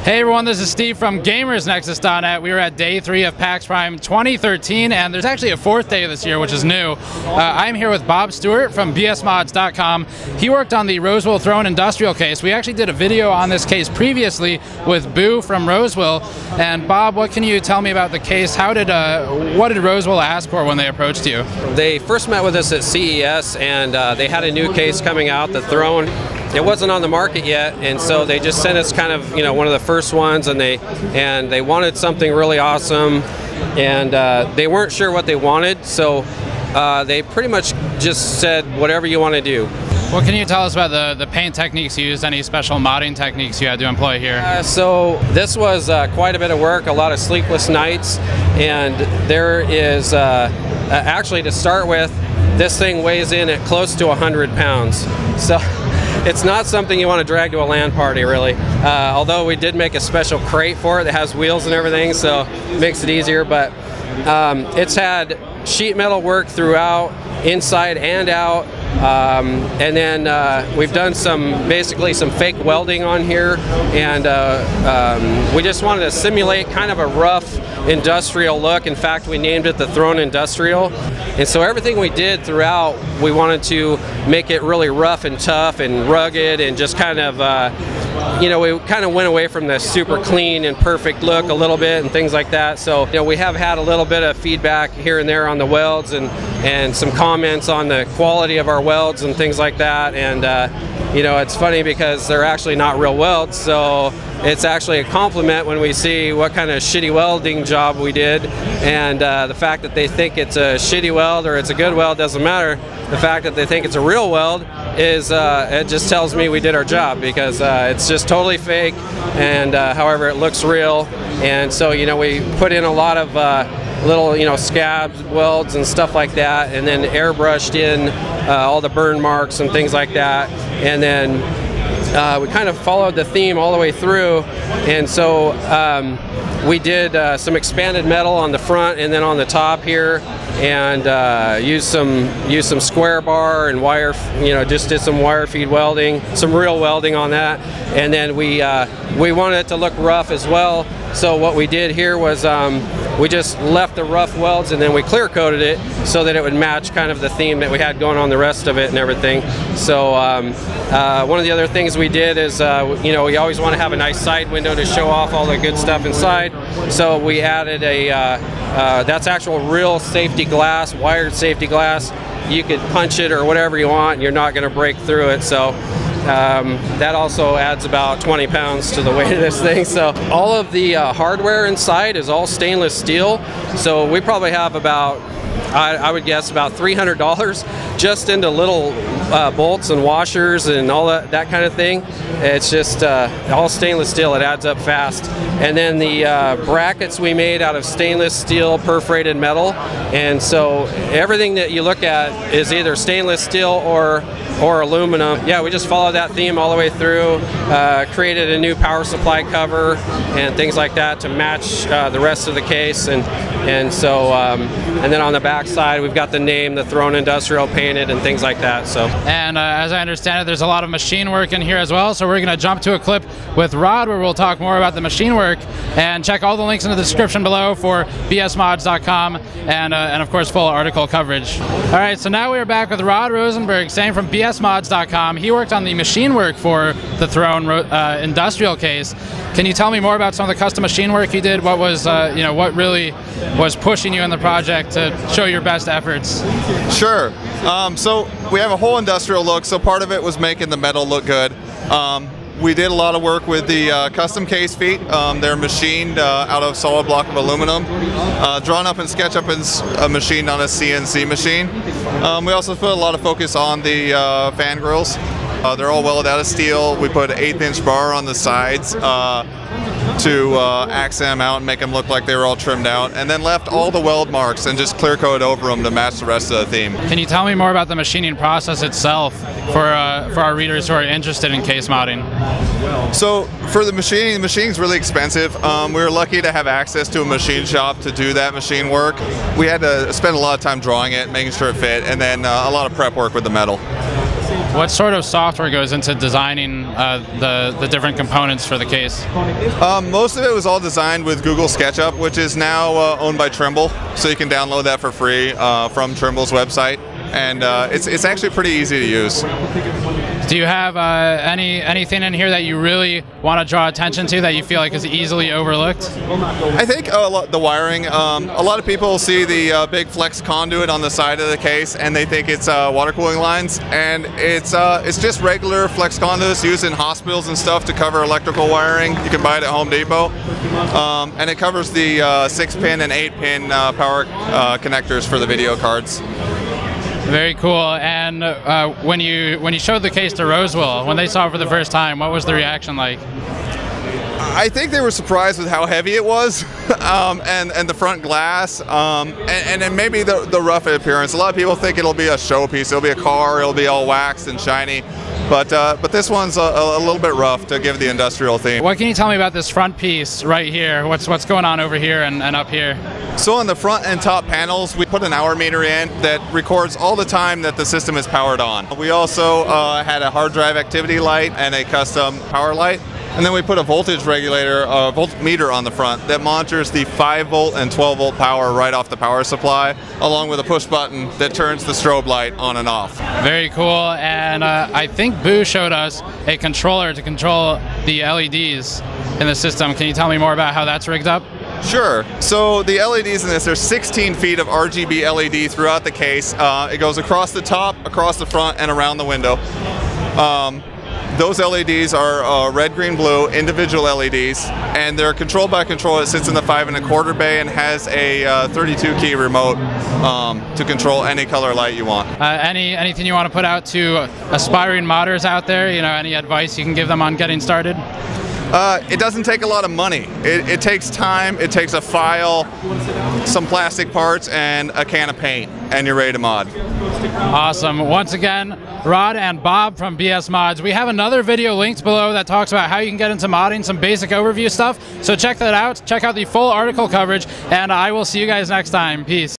Hey everyone, this is Steve from GamersNexus.net. We were at day 3 of PAX Prime 2013, and there's actually a 4th day this year, which is new. I'm here with Bob Stewart from BSMods.com. He worked on the Rosewill Throne Industrial case. We actually did a video on this case previously with Boo from Rosewill. And Bob, what can you tell me about the case? What did Rosewill ask for when they approached you? They first met with us at CES, and they had a new case coming out, the Throne. It wasn't on the market yet, and so they just sent us kind of, one of the first ones, and they wanted something really awesome, and they weren't sure what they wanted, so they pretty much just said whatever you want to do. What can you tell us about the paint techniques you used, any special modding techniques you had to employ here? So this was quite a bit of work, a lot of sleepless nights, and there is, actually to start with, this thing weighs in at close to 100 pounds. So it's not something you want to drag to a LAN party, really. Although we did make a special crate for it that has wheels and everything, so it makes it easier. But it's had sheet metal work throughout, inside and out. And then we've done basically some fake welding on here, and we just wanted to simulate kind of a rough industrial look. In fact, we named it the Throne Industrial. And so everything we did throughout, we wanted to make it really rough and tough and rugged, and just kind of, we kind of went away from the super clean and perfect look a little bit and things like that. So, we have had a little bit of feedback here and there on the welds, and some comments on the quality of our welds and things like that. And it's funny because they're actually not real welds, so it's actually a compliment when we see what kind of shitty welding job we did. And the fact that they think it's a shitty weld or it's a good weld doesn't matter. The fact that they think it's a real weld is, it just tells me we did our job, because it's just totally fake, and however, it looks real. And so, we put in a lot of little, scabs, welds and stuff like that, and then airbrushed in all the burn marks and things like that. And then we kind of followed the theme all the way through, and so we did some expanded metal on the front and then on the top here, and used some square bar and wire, just did some wire feed welding, some real welding on that. And then we wanted it to look rough as well. So what we did here was we just left the rough welds, and then we clear coated it so that it would match kind of the theme that we had going on the rest of it and everything. So one of the other things we did is, we always want to have a nice side window to show off all the good stuff inside. So we added that's actual real safety glass, wired safety glass. You could punch it or whatever you want, and you're not going to break through it. So that also adds about 20 pounds to the weight of this thing. So all of the hardware inside is all stainless steel. So we probably have about, I would guess, about $300 just into little bolts and washers and all that kind of thing. It's just all stainless steel. It adds up fast. And then the brackets we made out of stainless steel perforated metal. And so everything that you look at is either stainless steel or aluminum. Yeah, we just followed that theme all the way through, created a new power supply cover and things like that to match the rest of the case. And so, and then on the back side, we've got the name, the Throne Industrial, painted and things like that. So. And as I understand it, there's a lot of machine work in here as well. So we're going to jump to a clip with Rod where we'll talk more about the machine work, and check all the links in the description below for bsmods.com and of course full article coverage. All right, so now we're back with Rod Rosenberg, same from bsmods.com. He worked on the machine work for the Throne Industrial case. Can you tell me more about some of the custom machine work you did? What was, what really was pushing you in the project to show your best efforts? Sure. So we have a whole industrial look, so part of it was making the metal look good. We did a lot of work with the custom case feet. They're machined out of solid block of aluminum, drawn up in SketchUp and machined on a CNC machine. We also put a lot of focus on the fan grills. They're all welded out of steel. We put an 1/8" bar on the sides to accent them out and make them look like they were all trimmed out, and then left all the weld marks and just clear coat over them to match the rest of the theme. Can you tell me more about the machining process itself for our readers who are interested in case modding? So for the machining's really expensive. We were lucky to have access to a machine shop to do that machine work. We had to spend a lot of time drawing it, making sure it fit, and then a lot of prep work with the metal. What sort of software goes into designing the different components for the case? Most of it was all designed with Google SketchUp, which is now owned by Trimble, so you can download that for free from Trimble's website, and it's actually pretty easy to use. Do you have anything in here that you really want to draw attention to that you feel like is easily overlooked? I think the wiring. A lot of people see the big flex conduit on the side of the case, and they think it's water cooling lines, and it's just regular flex conduits used in hospitals and stuff to cover electrical wiring. You can buy it at Home Depot, and it covers the 6-pin and 8-pin power connectors for the video cards. Very cool. And when you showed the case to Rosewill, when they saw it for the first time, what was the reaction like? I think they were surprised with how heavy it was, and the front glass, and then maybe the rough appearance. A lot of people think it'll be a showpiece. It'll be a car. It'll be all waxed and shiny. But this one's a little bit rough to give the industrial theme. What can you tell me about this front piece right here? What's going on over here and up here? So on the front and top panels, we put an hour meter in that records all the time that the system is powered on. We also had a hard drive activity light and a custom power light. And then we put a voltage regulator, voltmeter on the front that monitors the 5-volt and 12-volt power right off the power supply, along with a push button that turns the strobe light on and off. Very cool. And I think Boo showed us a controller to control the LEDs in the system. Can you tell me more about how that's rigged up? Sure. So the LEDs in this, there's 16 feet of RGB LED throughout the case. It goes across the top, across the front, and around the window. Those LEDs are red, green, blue, individual LEDs, and they're controlled by a controller that sits in the 5 1/4 bay and has a 32-key remote to control any color light you want. Anything you want to put out to aspiring modders out there? You know, any advice you can give them on getting started? It doesn't take a lot of money. It takes time, it takes a file, some plastic parts, and a can of paint, and you're ready to mod. Awesome. Once again, Rod and Bob from BS Mods. We have another video linked below that talks about how you can get into modding, some basic overview stuff. So check that out. Check out the full article coverage, and I will see you guys next time. Peace.